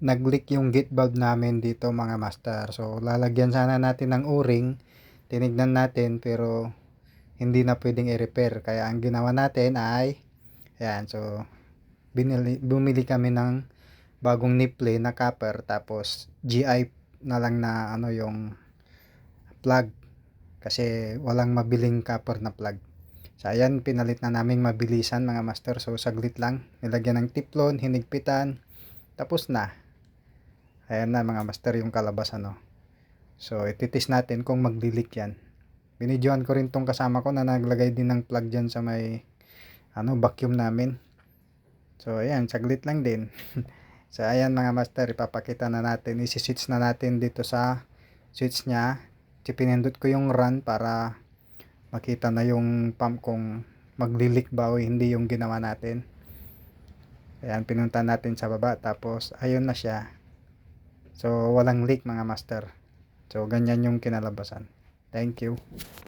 nag-leak yung gate valve namin dito mga master. So lalagyan sana natin ng o-ring, tinignan natin pero hindi na pwedeng i-repair. Kaya ang ginawa natin ay ayan, so bumili kami ng bagong nipple na copper, tapos GI na lang na ano yung plug kasi walang mabiling copper na plug. So ayan, pinalit na naming mabilisan mga master. So saglit lang, nilagyan ng tiplon, hinigpitan, tapos na. Ayan na mga master yung kalabas ano. So ititis natin kung magdilik yan. Binidyoan ko rin tong kasama ko na naglagay din ng plug dyan sa may ano, vacuum namin. So ayan, saglit lang din. So ayan mga master, ipapakita na natin, isi-switch na natin dito sa switch nya. Pinindot ko yung run para makita na yung pump kung maglilik ba o hindi yung ginawa natin. Ayan, pinunta natin sa baba, tapos ayun na siya. So walang leak mga master. So ganyan yung kinalabasan. Thank you.